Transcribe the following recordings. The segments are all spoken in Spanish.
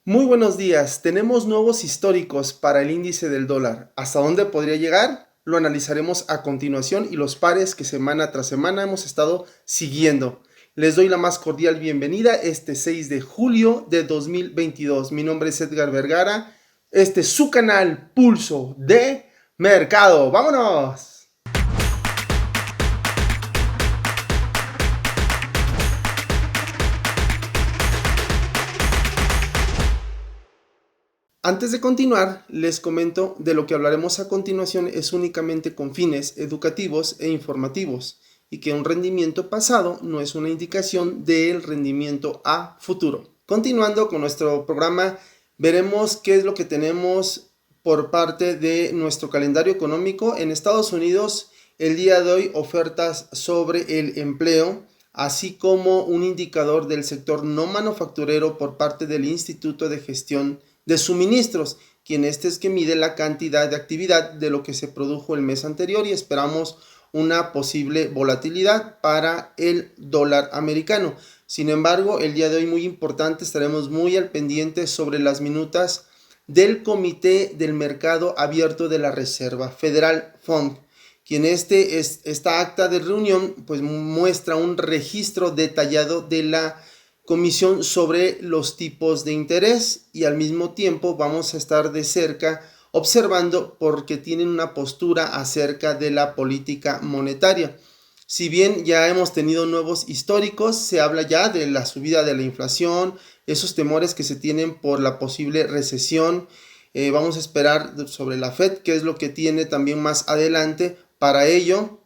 Muy buenos días. Tenemos nuevos históricos para el índice del dólar. ¿Hasta dónde podría llegar? Lo analizaremos a continuación y los pares que semana tras semana hemos estado siguiendo. Les doy la más cordial bienvenida este 6 de julio de 2022. Mi nombre es Edgar Vergara. Este es su canal Pulso de Mercado. ¡Vámonos! Antes de continuar, les comento de lo que hablaremos a continuación es únicamente con fines educativos e informativos y que un rendimiento pasado no es una indicación del rendimiento a futuro. Continuando con nuestro programa, veremos qué es lo que tenemos por parte de nuestro calendario económico. En Estados Unidos, el día de hoy, ofertas sobre el empleo, así como un indicador del sector no manufacturero por parte del Instituto de Gestión de Suministros, quien es que mide la cantidad de actividad de lo que se produjo el mes anterior y esperamos una posible volatilidad para el dólar americano. Sin embargo, el día de hoy muy importante, estaremos muy al pendiente sobre las minutas del Comité del Mercado Abierto de la Reserva Federal, FOMC, quien esta acta de reunión pues muestra un registro detallado de la comisión sobre los tipos de interés y al mismo tiempo vamos a estar de cerca observando porque tienen una postura acerca de la política monetaria. Si bien ya hemos tenido nuevos históricos, se habla ya de la subida de la inflación, esos temores que se tienen por la posible recesión. Vamos a esperar sobre la Fed, qué es lo que tiene también más adelante para ello.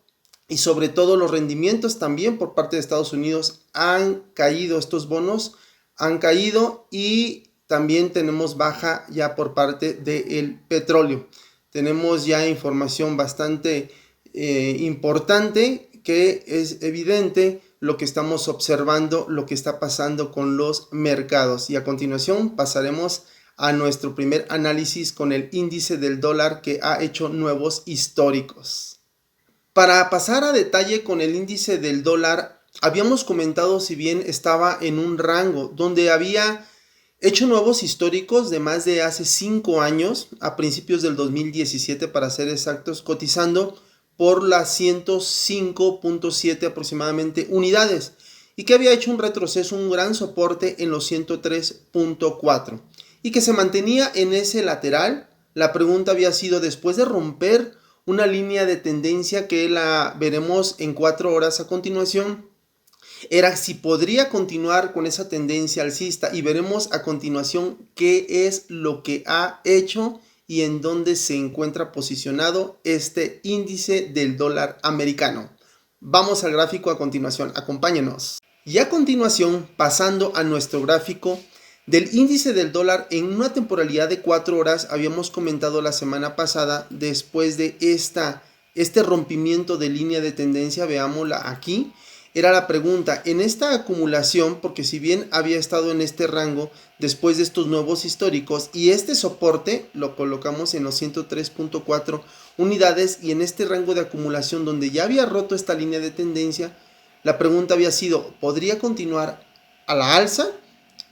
Y sobre todo los rendimientos también por parte de Estados Unidos han caído, estos bonos han caído y también tenemos baja ya por parte del petróleo. Tenemos ya información bastante importante que es evidente lo que estamos observando, lo que está pasando con los mercados. Y a continuación pasaremos a nuestro primer análisis con el índice del dólar que ha hecho nuevos históricos. Para pasar a detalle con el índice del dólar, habíamos comentado si bien estaba en un rango donde había hecho nuevos históricos de más de hace 5 años, a principios del 2017 para ser exactos, cotizando por las 105.7 aproximadamente unidades y que había hecho un retroceso, un gran soporte en los 103.4 y que se mantenía en ese lateral. La pregunta había sido después de romper una línea de tendencia que la veremos en 4 horas a continuación, era si podría continuar con esa tendencia alcista y veremos a continuación qué es lo que ha hecho y en dónde se encuentra posicionado este índice del dólar americano. Vamos al gráfico a continuación, acompáñenos. Y a continuación, pasando a nuestro gráfico del índice del dólar en una temporalidad de 4 horas, habíamos comentado la semana pasada, después de este rompimiento de línea de tendencia, veámosla aquí, era la pregunta, en esta acumulación, porque si bien había estado en este rango después de estos nuevos históricos y este soporte lo colocamos en los 103.4 unidades y en este rango de acumulación donde ya había roto esta línea de tendencia, la pregunta había sido, ¿podría continuar a la alza?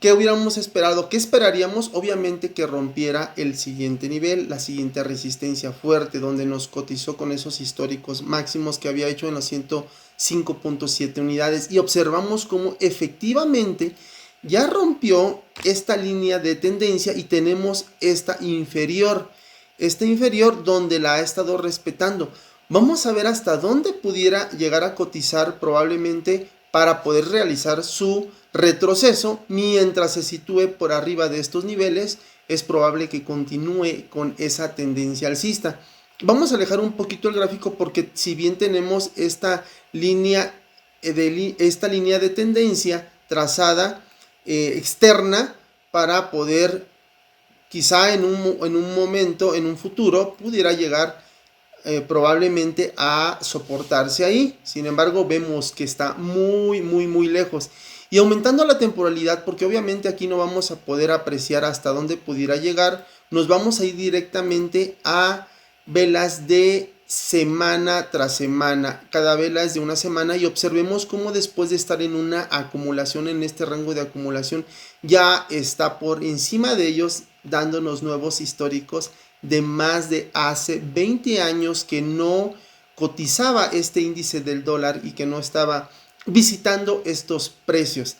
¿Qué hubiéramos esperado? ¿Qué esperaríamos? Obviamente que rompiera el siguiente nivel, la siguiente resistencia fuerte, donde nos cotizó con esos históricos máximos que había hecho en los 105.7 unidades. Y observamos cómo efectivamente ya rompió esta línea de tendencia y tenemos esta inferior donde la ha estado respetando. Vamos a ver hasta dónde pudiera llegar a cotizar probablemente para poder realizar su retroceso. Mientras se sitúe por arriba de estos niveles, es probable que continúe con esa tendencia alcista. Vamos a alejar un poquito el gráfico porque si bien tenemos esta línea de tendencia trazada externa para poder quizá en un momento, en un futuro, pudiera llegar probablemente a soportarse ahí. Sin embargo, vemos que está muy lejos. Y aumentando la temporalidad, porque obviamente aquí no vamos a poder apreciar hasta dónde pudiera llegar, nos vamos a ir directamente a velas de semana tras semana. Cada vela es de una semana y observemos cómo después de estar en una acumulación, en este rango de acumulación, ya está por encima de ellos, dándonos nuevos históricos de más de hace 20 años que no cotizaba este índice del dólar y que no estaba visitando estos precios.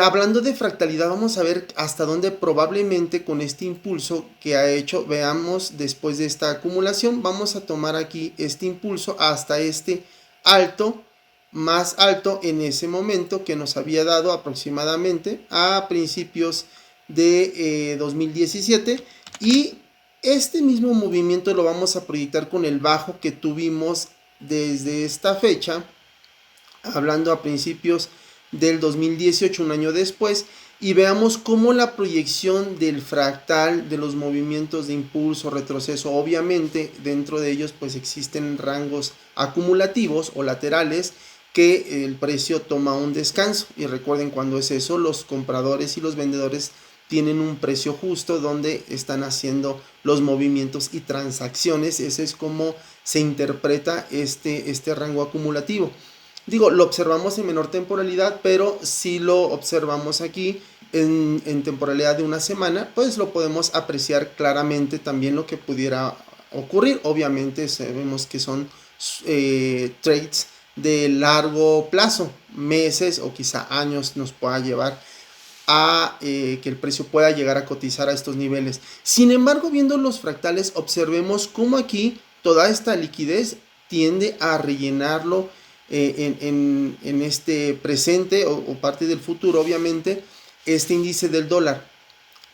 Hablando de fractalidad, vamos a ver hasta dónde probablemente con este impulso que ha hecho, veamos después de esta acumulación, vamos a tomar aquí este impulso hasta este alto, más alto en ese momento que nos había dado aproximadamente a principios de 2017, y este mismo movimiento lo vamos a proyectar con el bajo que tuvimos desde esta fecha, hablando a principios del 2018, un año después, y veamos cómo la proyección del fractal de los movimientos de impulso, retroceso, obviamente dentro de ellos pues existen rangos acumulativos o laterales que el precio toma un descanso, y recuerden cuando es eso, los compradores y los vendedores tienen un precio justo donde están haciendo los movimientos y transacciones. Ese es como se interpreta este rango acumulativo. Digo, lo observamos en menor temporalidad, pero si lo observamos aquí en temporalidad de una semana, pues lo podemos apreciar claramente también lo que pudiera ocurrir. Obviamente sabemos que son trades de largo plazo, meses o quizá años nos pueda llevar a que el precio pueda llegar a cotizar a estos niveles. Sin embargo, viendo los fractales, observemos cómo aquí toda esta liquidez tiende a rellenarlo en este presente o parte del futuro, obviamente, este índice del dólar.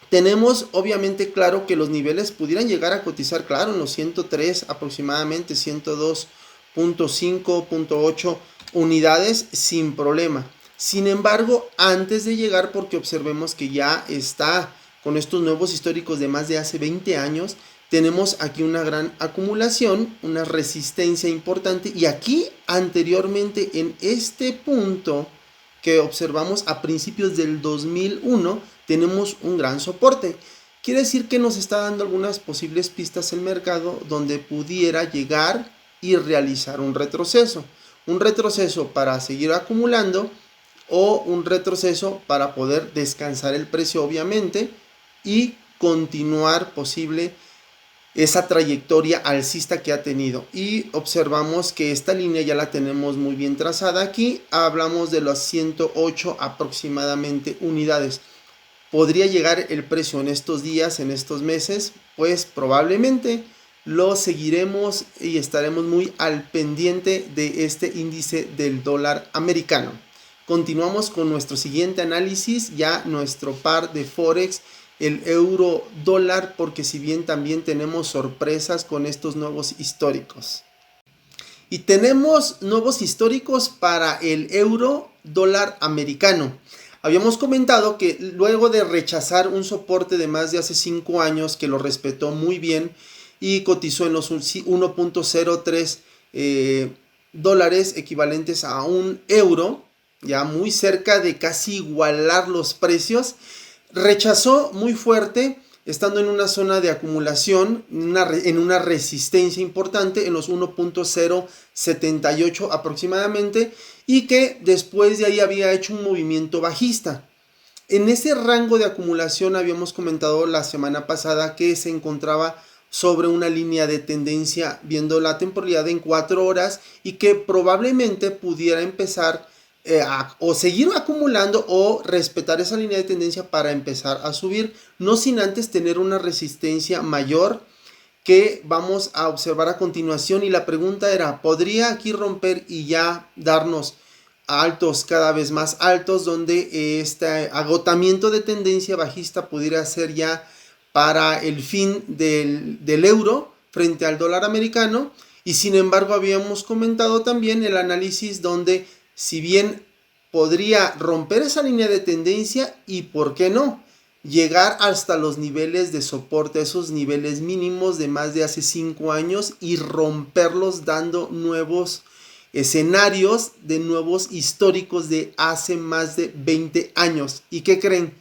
Tenemos obviamente claro que los niveles pudieran llegar a cotizar, claro, en los 103 aproximadamente, 102.5.8 unidades sin problema. Sin embargo, antes de llegar, porque observemos que ya está con estos nuevos históricos de más de hace 20 años, tenemos aquí una gran acumulación, una resistencia importante, y aquí anteriormente en este punto que observamos a principios del 2001 tenemos un gran soporte. Quiere decir que nos está dando algunas posibles pistas el mercado donde pudiera llegar y realizar un retroceso para seguir acumulando o un retroceso para poder descansar el precio obviamente y continuar posible esa trayectoria alcista que ha tenido. Y observamos que esta línea ya la tenemos muy bien trazada. Aquí hablamos de los 108 aproximadamente unidades. ¿Podría llegar el precio en estos días, en estos meses? Pues probablemente lo seguiremos y estaremos muy al pendiente de este índice del dólar americano. Continuamos con nuestro siguiente análisis, ya nuestro par de Forex, el euro dólar, porque si bien también tenemos sorpresas con estos nuevos históricos. Y tenemos nuevos históricos para el euro dólar americano. Habíamos comentado que luego de rechazar un soporte de más de hace 5 años, que lo respetó muy bien y cotizó en los 1.03 dólares equivalentes a un euro, ya muy cerca de casi igualar los precios, rechazó muy fuerte, estando en una zona de acumulación, en una resistencia importante en los 1.078 aproximadamente, y que después de ahí había hecho un movimiento bajista. En ese rango de acumulación habíamos comentado la semana pasada que se encontraba sobre una línea de tendencia viendo la temporalidad en 4 horas y que probablemente pudiera empezar o seguir acumulando o respetar esa línea de tendencia para empezar a subir, no sin antes tener una resistencia mayor que vamos a observar a continuación. Y la pregunta era, ¿podría aquí romper y ya darnos altos cada vez más altos donde este agotamiento de tendencia bajista pudiera ser ya para el fin del euro frente al dólar americano? Y sin embargo habíamos comentado también el análisis donde si bien podría romper esa línea de tendencia y por qué no llegar hasta los niveles de soporte, esos niveles mínimos de más de hace 5 años y romperlos dando nuevos escenarios de nuevos históricos de hace más de 20 años. ¿Y qué creen?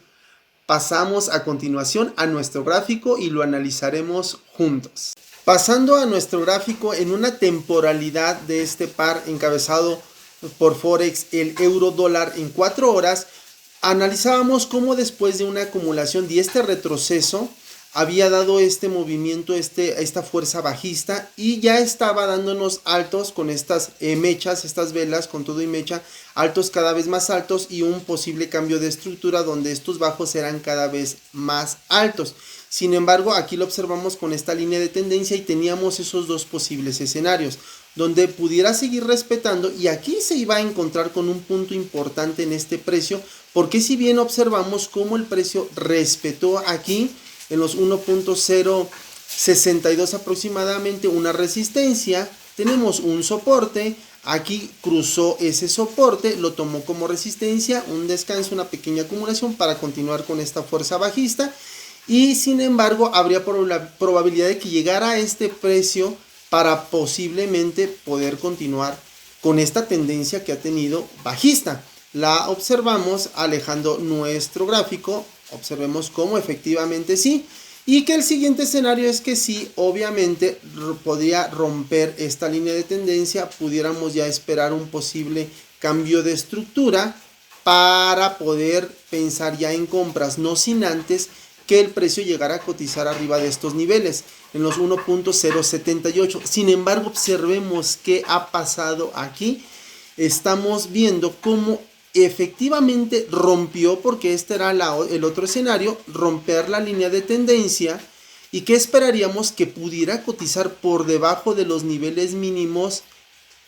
pasamos a continuación a nuestro gráfico y lo analizaremos juntos. Pasando a nuestro gráfico, en una temporalidad de este par encabezado por Forex, el euro dólar en 4 horas, analizábamos cómo después de una acumulación y este retroceso había dado este movimiento, esta fuerza bajista, y ya estaba dándonos altos con estas mechas, estas velas con todo y mecha, altos cada vez más altos y un posible cambio de estructura donde estos bajos eran cada vez más altos. Sin embargo, aquí lo observamos con esta línea de tendencia y teníamos esos dos posibles escenarios donde pudiera seguir respetando, y aquí se iba a encontrar con un punto importante en este precio, porque si bien observamos cómo el precio respetó aquí en los 1.062 aproximadamente una resistencia, tenemos un soporte, aquí cruzó ese soporte, lo tomó como resistencia, un descanso, una pequeña acumulación para continuar con esta fuerza bajista, y sin embargo habría probabilidad de que llegara a este precio para posiblemente poder continuar con esta tendencia que ha tenido bajista. La observamos alejando nuestro gráfico, observemos cómo efectivamente sí, y que el siguiente escenario es que sí, obviamente podría romper esta línea de tendencia, pudiéramos ya esperar un posible cambio de estructura para poder pensar ya en compras, no sin antes que el precio llegara a cotizar arriba de estos niveles, en los 1.078. Sin embargo, observemos qué ha pasado aquí. Estamos viendo cómo efectivamente rompió, porque este era el otro escenario, romper la línea de tendencia, y que esperaríamos que pudiera cotizar por debajo de los niveles mínimos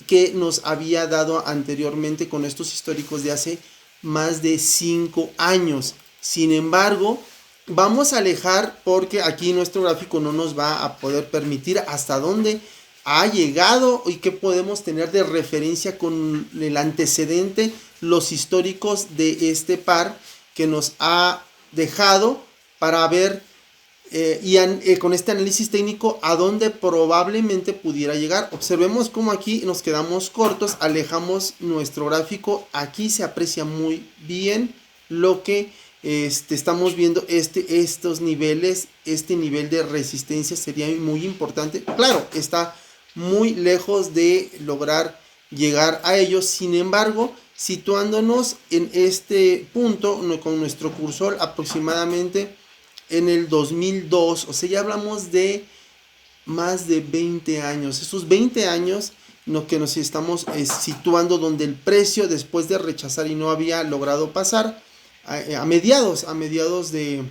que nos había dado anteriormente con estos históricos de hace más de 5 años. Sin embargo, vamos a alejar, porque aquí nuestro gráfico no nos va a poder permitir hasta dónde ha llegado y qué podemos tener de referencia con el antecedente, los históricos de este par que nos ha dejado para ver con este análisis técnico a dónde probablemente pudiera llegar. Observemos cómo aquí nos quedamos cortos, alejamos nuestro gráfico, aquí se aprecia muy bien lo que estamos viendo, estos niveles, este nivel de resistencia sería muy importante. Claro, está muy lejos de lograr llegar a ellos, sin embargo, situándonos en este punto con nuestro cursor aproximadamente en el 2002, o sea, ya hablamos de más de 20 años, esos 20 años que nos estamos situando, donde el precio, después de rechazar y no había logrado pasar a mediados del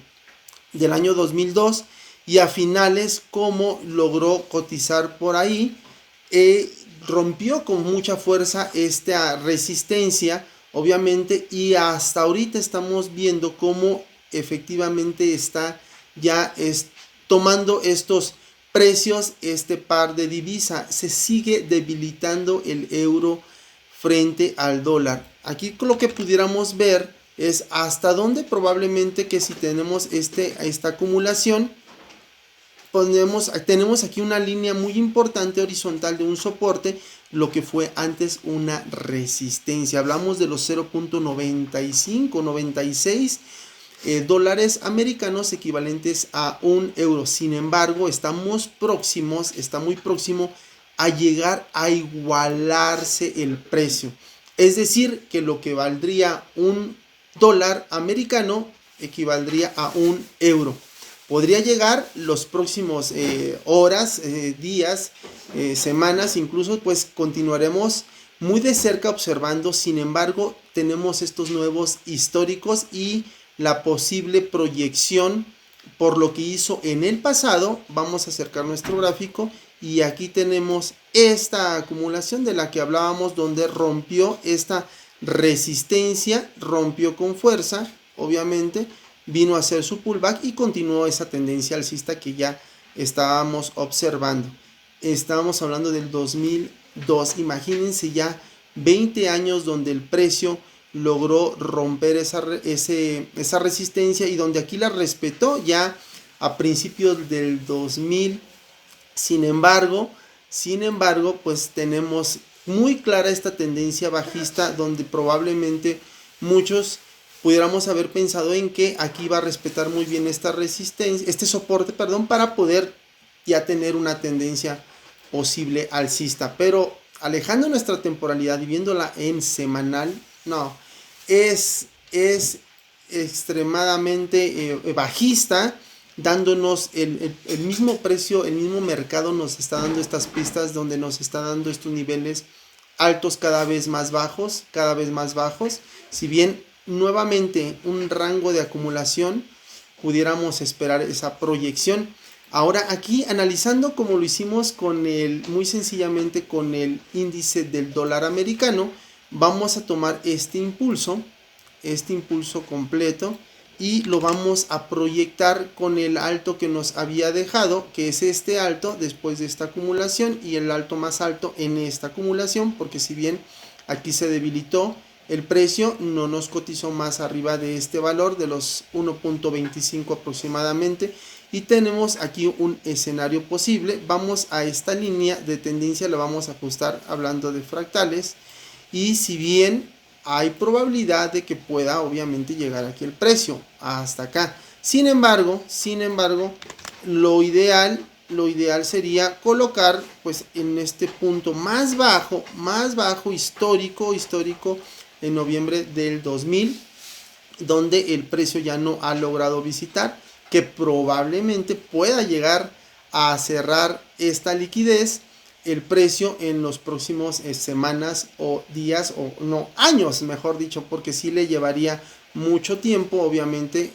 año 2002, y a finales como logró cotizar por ahí, rompió con mucha fuerza esta resistencia, obviamente, y hasta ahorita estamos viendo cómo efectivamente está ya tomando estos precios, este par de divisa. Se sigue debilitando el euro frente al dólar. Aquí lo que pudiéramos ver es hasta dónde probablemente que si tenemos esta acumulación, tenemos aquí una línea muy importante horizontal de un soporte, lo que fue antes una resistencia. Hablamos de los 0.95, 96 dólares americanos, equivalentes a un euro. Sin embargo, está muy próximo a llegar a igualarse el precio. Es decir, que lo que valdría un dólar americano equivaldría a un euro. Podría llegar los próximos horas, días, semanas, incluso pues continuaremos muy de cerca observando. Sin embargo, tenemos estos nuevos históricos y la posible proyección por lo que hizo en el pasado. Vamos a acercar nuestro gráfico y aquí tenemos esta acumulación de la que hablábamos, donde rompió esta resistencia, rompió con fuerza, obviamente, vino a hacer su pullback y continuó esa tendencia alcista que ya estábamos observando. Estábamos hablando del 2002, imagínense ya 20 años donde el precio logró romper esa resistencia, y donde aquí la respetó ya a principios del 2000. Sin embargo, pues tenemos muy clara esta tendencia bajista, donde probablemente muchos pudiéramos haber pensado en que aquí va a respetar muy bien esta resistencia, este soporte, perdón, para poder ya tener una tendencia posible alcista. Pero alejando nuestra temporalidad y viéndola en semanal, no, es extremadamente bajista, dándonos el mismo precio, el mismo mercado nos está dando estas pistas donde nos está dando estos niveles altos cada vez más bajos, cada vez más bajos. Si bien nuevamente un rango de acumulación, pudiéramos esperar esa proyección. Ahora aquí analizando como lo hicimos con muy sencillamente con el índice del dólar americano, vamos a tomar este impulso completo y lo vamos a proyectar con el alto que nos había dejado, que es este alto después de esta acumulación, y el alto más alto en esta acumulación, porque si bien aquí se debilitó el precio, no nos cotizó más arriba de este valor de los 1.25 aproximadamente, y tenemos aquí un escenario posible. Vamos a esta línea de tendencia, la vamos a ajustar hablando de fractales, y si bien hay probabilidad de que pueda obviamente llegar aquí el precio hasta acá, sin embargo lo ideal sería colocar pues en este punto más bajo histórico en noviembre del 2000, donde el precio ya no ha logrado visitar, que probablemente pueda llegar a cerrar esta liquidez el precio en los próximos semanas o días, o no, años mejor dicho, porque sí le llevaría mucho tiempo, obviamente,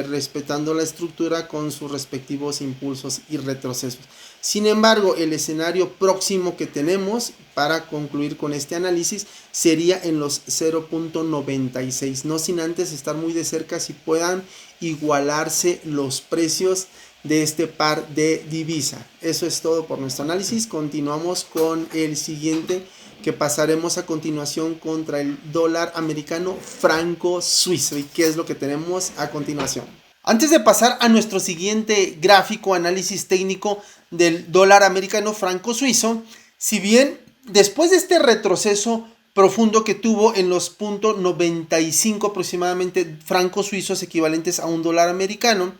respetando la estructura con sus respectivos impulsos y retrocesos. Sin embargo, el escenario próximo que tenemos para concluir con este análisis sería en los 0.96, no sin antes estar muy de cerca si puedan igualarse los precios de este par de divisa. Eso es todo por nuestro análisis. Continuamos con el siguiente, que pasaremos a continuación contra el dólar americano franco suizo. ¿Y qué es lo que tenemos a continuación? Antes de pasar a nuestro siguiente gráfico, análisis técnico del dólar americano franco suizo, si bien después de este retroceso profundo que tuvo en los 0.95 aproximadamente francos suizos equivalentes a un dólar americano,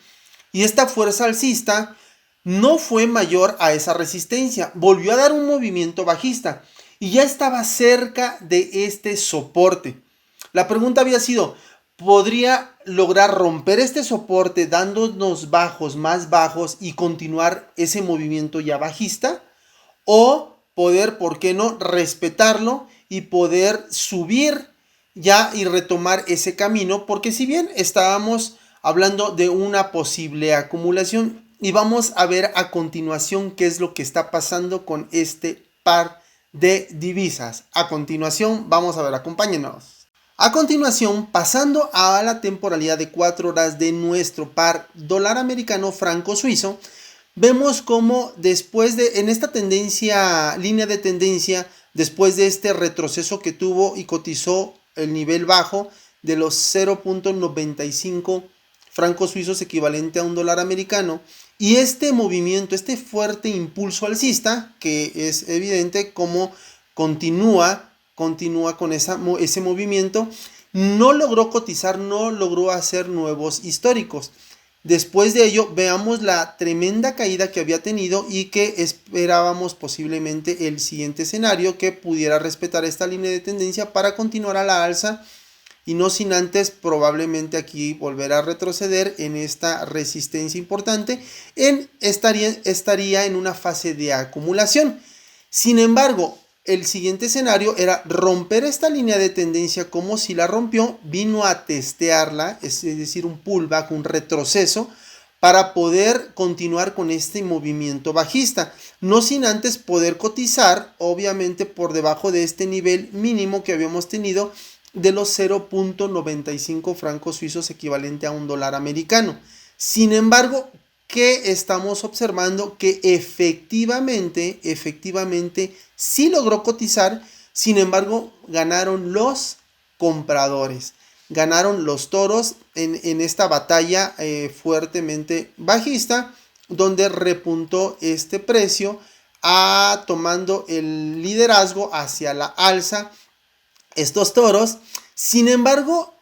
y esta fuerza alcista no fue mayor a esa resistencia, volvió a dar un movimiento bajista y ya estaba cerca de este soporte. La pregunta había sido, ¿podría lograr romper este soporte dándonos bajos más bajos y continuar ese movimiento ya bajista? ¿O poder, por qué no, respetarlo y poder subir ya y retomar ese camino? Porque si bien estábamos hablando de una posible acumulación, y vamos a ver a continuación qué es lo que está pasando con este par de divisas. A continuación, vamos a ver, acompáñenos. A continuación, pasando a la temporalidad de 4 horas de nuestro par dólar americano franco suizo, vemos como después de, en esta tendencia, línea de tendencia, después de este retroceso que tuvo y cotizó el nivel bajo de los 0.95 francos suizos equivalente a un dólar americano, y este movimiento, este fuerte impulso alcista, que es evidente como continúa con ese movimiento, no logró cotizar, no logró hacer nuevos históricos. Después de ello, veamos la tremenda caída que había tenido y que esperábamos posiblemente el siguiente escenario que pudiera respetar esta línea de tendencia para continuar a la alza, y no sin antes probablemente aquí volver a retroceder en esta resistencia importante, estaría en una fase de acumulación. Sin embargo, el siguiente escenario era romper esta línea de tendencia, como si la rompió, vino a testearla, es decir, un pullback, un retroceso, para poder continuar con este movimiento bajista, no sin antes poder cotizar, obviamente por debajo de este nivel mínimo que habíamos tenido de los 0.95 francos suizos equivalente a un dólar americano. Sin embargo, ¿qué estamos observando? Que efectivamente sí logró cotizar. Sin embargo, ganaron los compradores, ganaron los toros en esta batalla fuertemente bajista, donde repuntó este precio tomando el liderazgo hacia la alza estos toros. Sin embargo,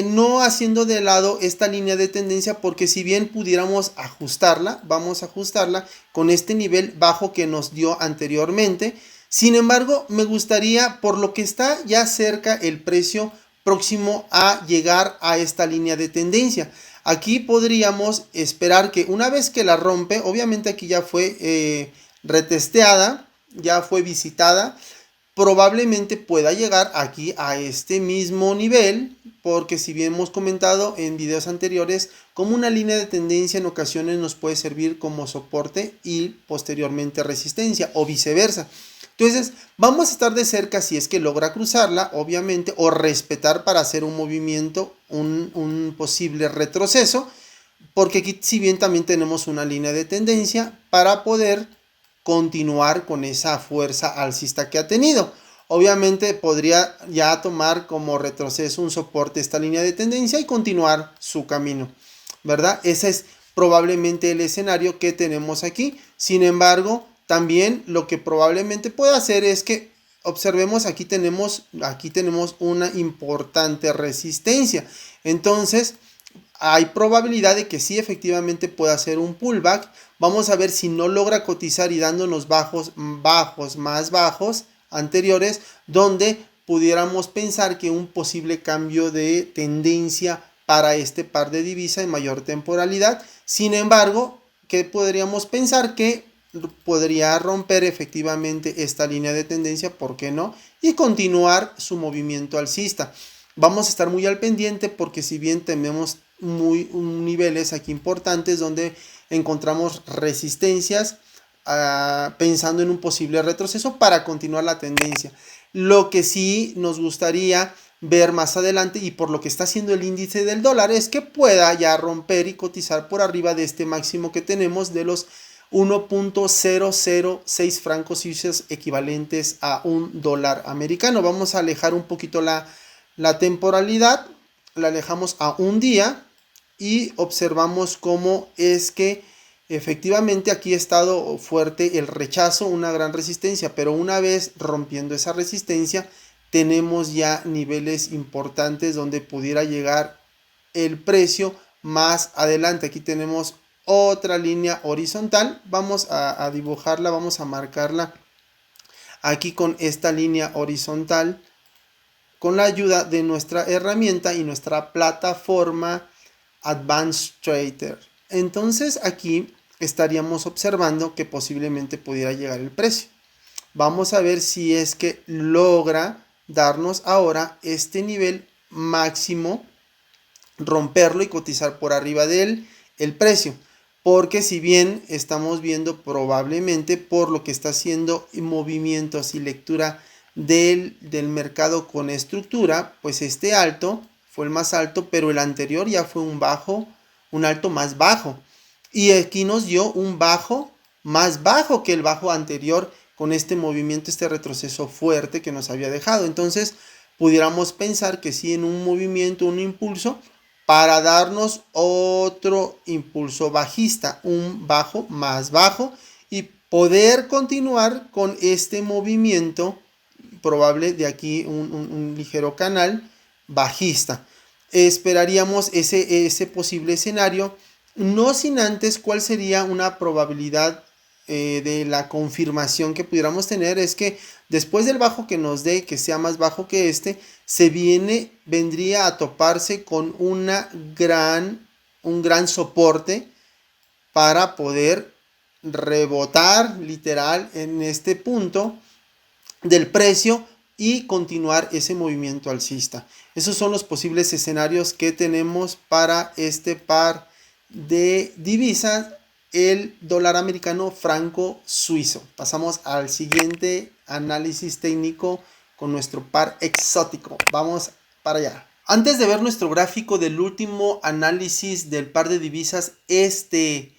no haciendo de lado esta línea de tendencia, porque si bien pudiéramos ajustarla, vamos a ajustarla con este nivel bajo que nos dio anteriormente. Sin embargo, me gustaría, por lo que está ya cerca el precio próximo a llegar a esta línea de tendencia, aquí podríamos esperar que una vez que la rompe, obviamente aquí ya fue retesteada, ya fue visitada, probablemente pueda llegar aquí a este mismo nivel, porque si bien hemos comentado en videos anteriores, como una línea de tendencia en ocasiones nos puede servir como soporte y posteriormente resistencia, o viceversa. Entonces vamos a estar de cerca si es que logra cruzarla, obviamente, o respetar para hacer un movimiento, un posible retroceso, porque aquí si bien también tenemos una línea de tendencia para poder continuar con esa fuerza alcista que ha tenido. Obviamente podría ya tomar como retroceso un soporte esta línea de tendencia y continuar su camino, ¿verdad? Ese es probablemente el escenario que tenemos aquí. Sin embargo, también lo que probablemente pueda hacer es que observemos, aquí tenemos una importante resistencia. Entonces, hay probabilidad de que sí efectivamente pueda hacer un pullback. Vamos a ver si no logra cotizar y dándonos bajos más bajos anteriores, donde pudiéramos pensar que un posible cambio de tendencia para este par de divisa en mayor temporalidad. Sin embargo, que podríamos pensar que podría romper efectivamente esta línea de tendencia, ¿por qué no? Y continuar su movimiento alcista. Vamos a estar muy al pendiente, porque si bien tenemos niveles aquí importantes donde encontramos resistencias, pensando en un posible retroceso para continuar la tendencia. Lo que sí nos gustaría ver más adelante, y por lo que está haciendo el índice del dólar, es que pueda ya romper y cotizar por arriba de este máximo que tenemos de los 1.006 francos suizos, equivalentes a un dólar americano. Vamos a alejar un poquito la temporalidad, la alejamos a un día y observamos cómo es que efectivamente aquí ha estado fuerte el rechazo, una gran resistencia, pero una vez rompiendo esa resistencia tenemos ya niveles importantes donde pudiera llegar el precio más adelante. Aquí tenemos otra línea horizontal, vamos a dibujarla, vamos a marcarla aquí con esta línea horizontal con la ayuda de nuestra herramienta y nuestra plataforma Advanced Trader. Entonces aquí estaríamos observando que posiblemente pudiera llegar el precio. Vamos a ver si es que logra darnos ahora este nivel máximo, romperlo y cotizar por arriba de él el precio. Porque si bien estamos viendo probablemente por lo que está haciendo movimientos y lectura del mercado con estructura, pues este alto fue el más alto, pero el anterior ya fue un alto más bajo. Y aquí nos dio un bajo más bajo que el bajo anterior, con este movimiento, este retroceso fuerte que nos había dejado. Entonces pudiéramos pensar que sí, en un movimiento, un impulso, para darnos otro impulso bajista, un bajo más bajo, y poder continuar con este movimiento probable de aquí, un ligero canal bajista. Esperaríamos ese posible escenario, no sin antes cuál sería una probabilidad de la confirmación que pudiéramos tener. Es que después del bajo que nos dé, que sea más bajo que este, vendría a toparse con un gran soporte para poder rebotar literal en este punto del precio y continuar ese movimiento alcista. Esos son los posibles escenarios que tenemos para este par de divisas, el dólar americano franco suizo. Pasamos al siguiente análisis técnico con nuestro par exótico. Vamos para allá. Antes de ver nuestro gráfico del último análisis del par de divisas, este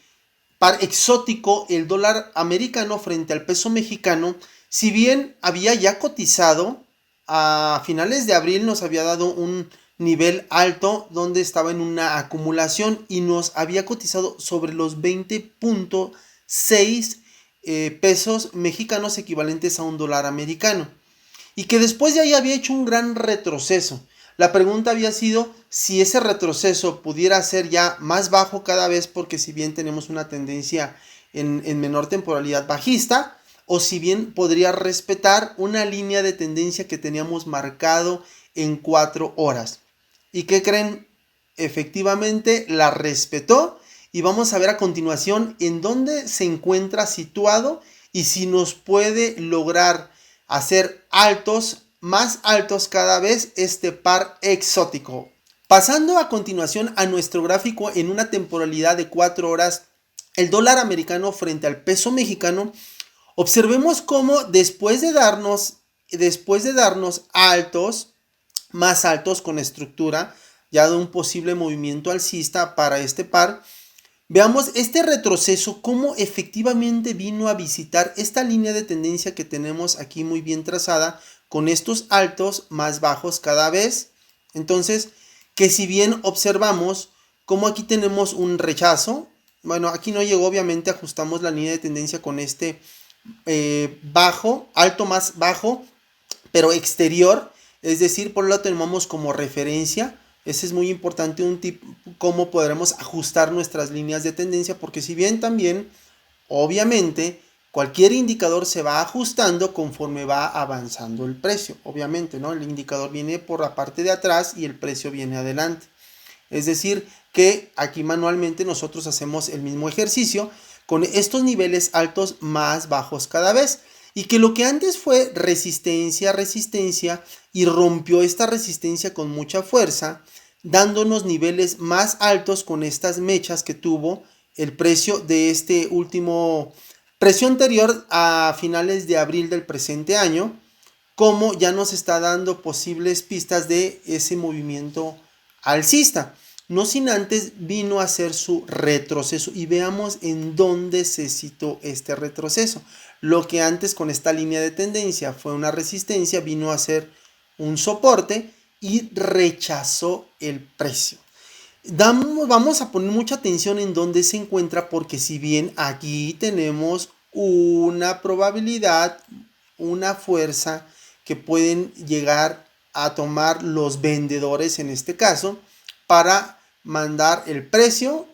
par exótico, el dólar americano frente al peso mexicano, si bien había ya cotizado a finales de abril, nos había dado un nivel alto donde estaba en una acumulación y nos había cotizado sobre los 20.6 pesos mexicanos, equivalentes a un dólar americano, y que después de ahí había hecho un gran retroceso. La pregunta había sido si ese retroceso pudiera ser ya más bajo cada vez, porque si bien tenemos una tendencia en menor temporalidad bajista, o si bien podría respetar una línea de tendencia que teníamos marcado en 4 horas. ¿Y qué creen? Efectivamente la respetó, y vamos a ver a continuación en dónde se encuentra situado y si nos puede lograr hacer altos, más altos cada vez este par exótico. Pasando a continuación a nuestro gráfico en una temporalidad de 4 horas, el dólar americano frente al peso mexicano, observemos cómo después de darnos altos, más altos con estructura, ya de un posible movimiento alcista para este par, veamos este retroceso, cómo efectivamente vino a visitar esta línea de tendencia que tenemos aquí muy bien trazada, con estos altos más bajos cada vez. Entonces, que si bien observamos cómo aquí tenemos un rechazo, bueno, aquí no llegó, obviamente ajustamos la línea de tendencia con este bajo, alto más bajo, pero exterior, es decir, por lo tenemos como referencia. Ese es muy importante, un tip, cómo podremos ajustar nuestras líneas de tendencia, porque si bien también, obviamente, cualquier indicador se va ajustando conforme va avanzando el precio, obviamente, ¿no? El indicador viene por la parte de atrás y el precio viene adelante. Es decir, que aquí manualmente nosotros hacemos el mismo ejercicio con estos niveles altos más bajos cada vez. Y que lo que antes fue resistencia, y rompió esta resistencia con mucha fuerza, dándonos niveles más altos con estas mechas que tuvo el precio de este último precio anterior a finales de abril del presente año, como ya nos está dando posibles pistas de ese movimiento alcista. No sin antes vino a hacer su retroceso, y veamos en dónde se situó este retroceso. Lo que antes con esta línea de tendencia fue una resistencia, vino a ser un soporte y rechazó el precio. Vamos a poner mucha atención en dónde se encuentra, porque si bien aquí tenemos una probabilidad, una fuerza que pueden llegar a tomar los vendedores en este caso para mandar el precio,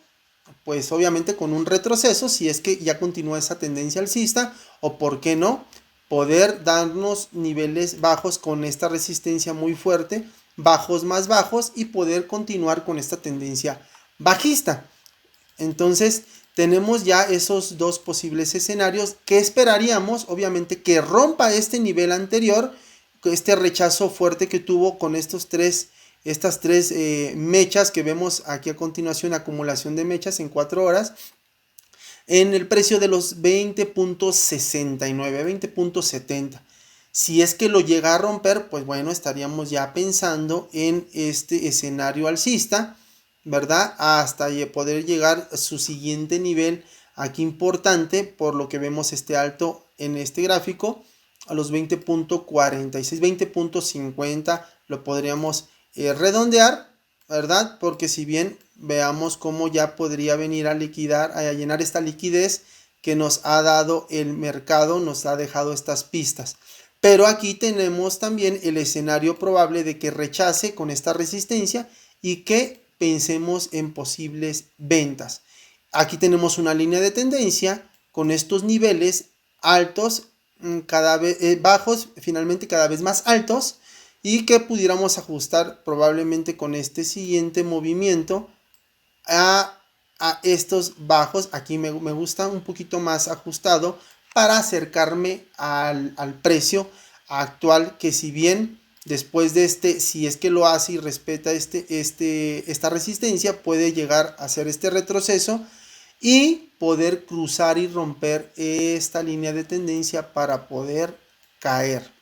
pues obviamente con un retroceso, si es que ya continúa esa tendencia alcista, o por qué no, poder darnos niveles bajos con esta resistencia muy fuerte, bajos más bajos, y poder continuar con esta tendencia bajista. Entonces tenemos ya esos dos posibles escenarios que esperaríamos, obviamente, que rompa este nivel anterior, este rechazo fuerte que tuvo con estas tres mechas que vemos aquí a continuación, acumulación de mechas en 4 horas, en el precio de los 20.69, 20.70. Si es que lo llega a romper, pues bueno, estaríamos ya pensando en este escenario alcista, ¿verdad? Hasta poder llegar a su siguiente nivel aquí importante, por lo que vemos este alto en este gráfico, a los 20.46, 20.50 lo podríamos redondear, ¿verdad? Porque si bien veamos cómo ya podría venir a liquidar, a llenar esta liquidez que nos ha dado el mercado, nos ha dejado estas pistas. Pero aquí tenemos también el escenario probable de que rechace con esta resistencia y que pensemos en posibles ventas. Aquí tenemos una línea de tendencia con estos niveles altos, cada vez bajos, finalmente cada vez más altos, y que pudiéramos ajustar probablemente con este siguiente movimiento a estos bajos. Aquí me gusta un poquito más ajustado para acercarme al precio actual, que si bien después de si es que lo hace y respeta esta resistencia, puede llegar a hacer este retroceso y poder cruzar y romper esta línea de tendencia para poder caer.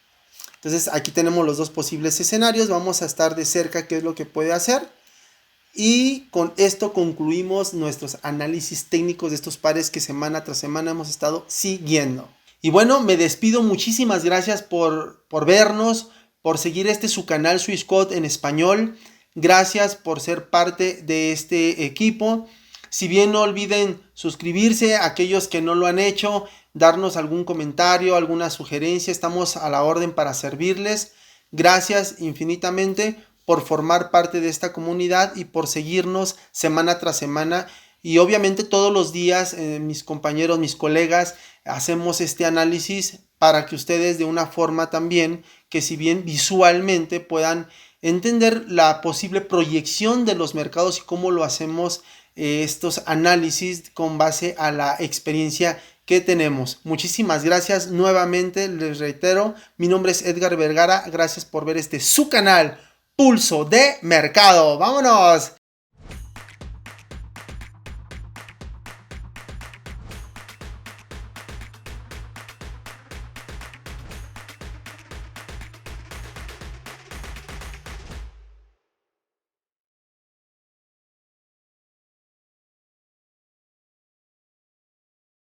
Entonces aquí tenemos los dos posibles escenarios, vamos a estar de cerca qué es lo que puede hacer, y con esto concluimos nuestros análisis técnicos de estos pares que semana tras semana hemos estado siguiendo. Y bueno, me despido, muchísimas gracias por vernos, por seguir su canal SwissQuote en español, gracias por ser parte de este equipo. Si bien no olviden suscribirse, aquellos que no lo han hecho, darnos algún comentario, alguna sugerencia, estamos a la orden para servirles. Gracias infinitamente por formar parte de esta comunidad y por seguirnos semana tras semana. Y obviamente todos los días mis compañeros, mis colegas, hacemos este análisis para que ustedes de una forma también, que si bien visualmente puedan entender la posible proyección de los mercados y cómo lo hacemos estos análisis con base a la experiencia que tenemos. Muchísimas gracias nuevamente, les reitero, mi nombre es Edgar Vergara, gracias por ver su canal Pulso de Mercado. ¡Vámonos!